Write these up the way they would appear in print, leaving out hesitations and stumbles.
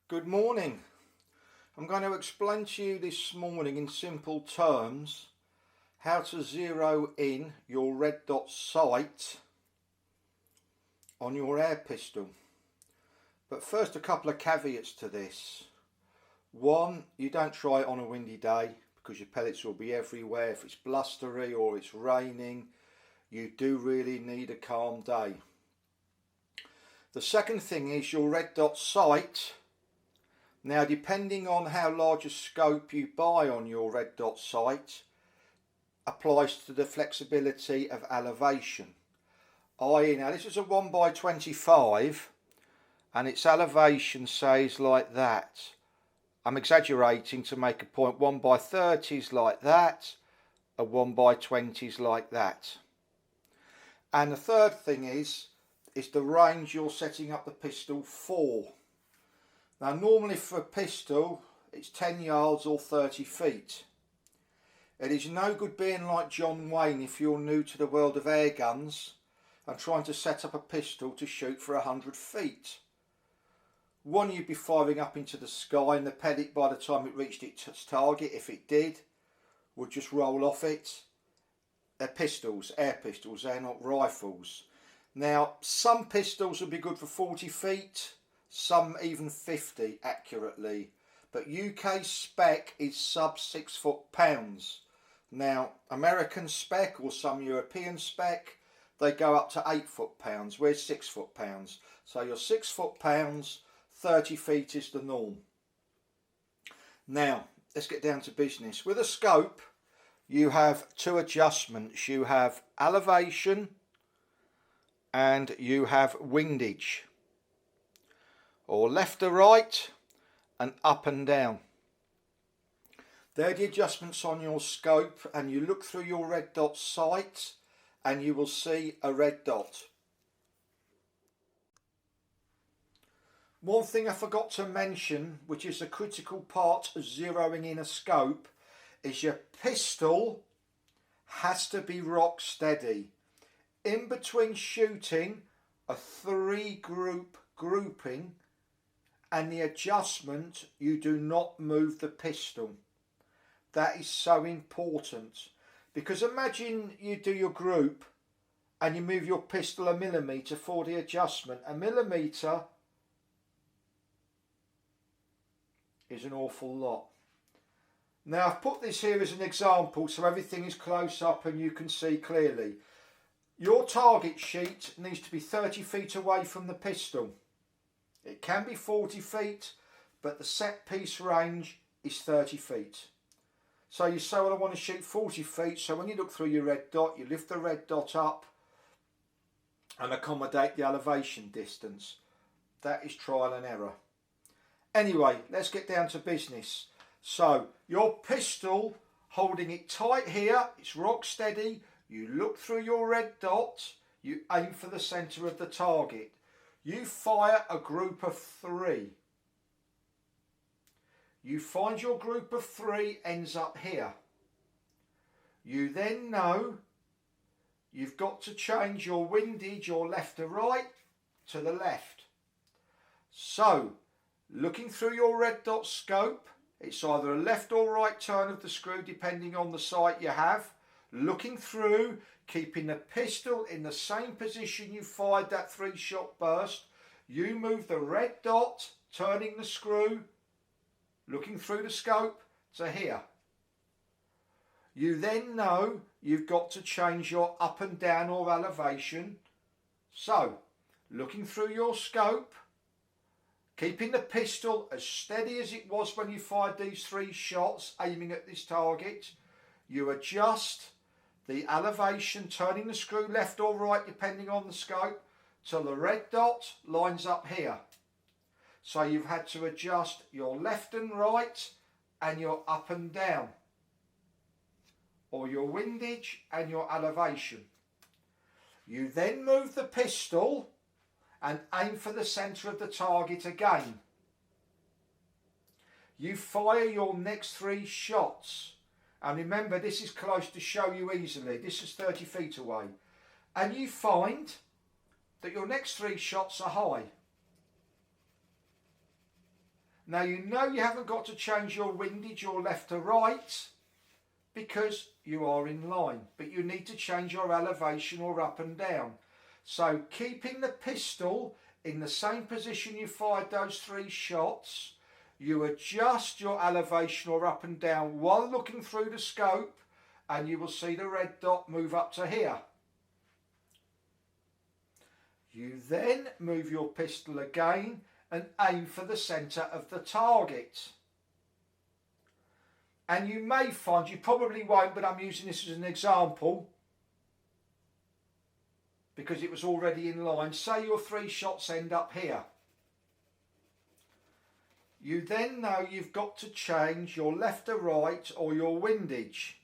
Good morning. I'm going to explain to you this morning in simple terms how to zero in your red dot sight on your air pistol. But first, a couple of caveats to this. One, you don't try it on a windy day because your pellets will be everywhere. If it's blustery or it's raining, you do really need a calm day. The second thing is your red dot sight. Now, depending on how large a scope you buy on your red dot sight applies to the flexibility of elevation. I.e., now this is a 1x25 and its elevation says like that. I'm exaggerating to make a point. 1x30 is like that, a 1x20 is like that. And the third thing is the range you're setting up the pistol for. Now, normally for a pistol, it's 10 yards or 30 feet. It is no good being like John Wayne if you're new to the world of air guns and trying to set up a pistol to shoot for 100 feet. One, you'd be firing up into the sky and the pellet, by the time it reached its target, if it did, would just roll off it. They're pistols, air pistols, they're not rifles. Now, some pistols would be good for 40 feet. Some even 50 accurately, but UK spec is sub 6 foot-pounds. Now, American spec or some European spec, they go up to 8 foot-pounds. We're 6 foot-pounds. So your 6 foot-pounds, 30 feet is the norm. Now, let's get down to business. With a scope, you have two adjustments. You have elevation and you have windage. Or left or right and up and down. They're the adjustments on your scope, and you look through your red dot sight and you will see a red dot. One thing I forgot to mention, which is a critical part of zeroing in a scope, is your pistol has to be rock steady. In between shooting a 3-group grouping and the adjustment, you do not move the pistol. That is so important, because imagine you do your group and you move your pistol a millimetre for the adjustment. A millimetre is an awful lot. Now, I've put this here as an example so everything is close up and you can see clearly. Your target sheet needs to be 30 feet away from the pistol. It can be 40 feet, but the set piece range is 30 feet. So you say, well, I want to shoot 40 feet. So when you look through your red dot, you lift the red dot up and accommodate the elevation distance. That is trial and error. Anyway, let's get down to business. So your pistol, holding it tight here, it's rock steady. You look through your red dot, you aim for the centre of the target. You fire a group of 3. You find your group of 3 ends up here. You then know you've got to change your windage, or left to right, to the left. So, looking through your red dot scope, it's either a left or right turn of the screw depending on the sight you have. Looking through, keeping the pistol in the same position you fired that 3-shot burst. You move the red dot, turning the screw, looking through the scope to here. You then know you've got to change your up and down or elevation. So, looking through your scope, keeping the pistol as steady as it was when you fired these 3 shots, aiming at this target, you adjust the elevation, turning the screw left or right depending on the scope, till the red dot lines up here. So you've had to adjust your left and right and your up and down, or your windage and your elevation. You then move the pistol and aim for the centre of the target again. You fire your next 3 shots. And remember, this is close to show you easily. This is 30 feet away. And you find that your next 3 shots are high. Now you know you haven't got to change your windage or left to right because you are in line, but you need to change your elevation or up and down. So keeping the pistol in the same position you fired those 3 shots, you adjust your elevation or up and down while looking through the scope, and you will see the red dot move up to here. You then move your pistol again and aim for the centre of the target. And you may find, you probably won't, but I'm using this as an example because it was already in line. Say your 3 shots end up here. You then know you've got to change your left to right or your windage.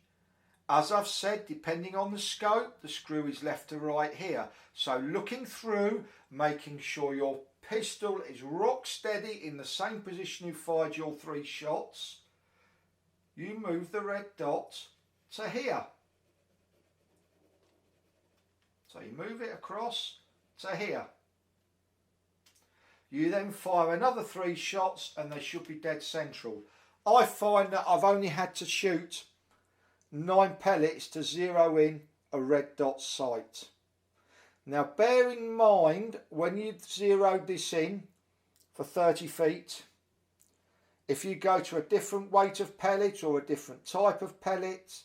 As I've said, depending on the scope, the screw is left to right here. So looking through, making sure your pistol is rock steady in the same position you fired your 3 shots, you move the red dot to here. So you move it across to here. You then fire another 3 shots and they should be dead central. I find that I've only had to shoot 9 pellets to zero in a red dot sight. Now bear in mind, when you've zeroed this in for 30 feet, if you go to a different weight of pellet or a different type of pellet,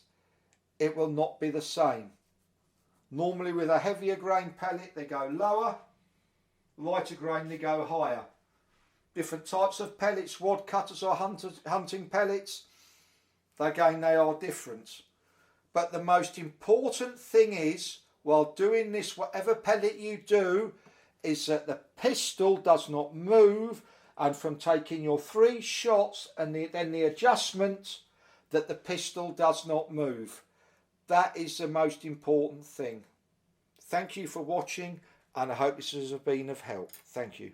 it will not be the same. Normally with a heavier grain pellet they go lower, lighter grain they go higher. Different types of pellets, wad cutters or hunting pellets, again they are different. But the most important thing is, while doing this, whatever pellet you do, is that the pistol does not move, and from taking your 3 shots and then the adjustment, that the pistol does not move. That is the most important thing. Thank you for watching, and I hope this has been of help. Thank you.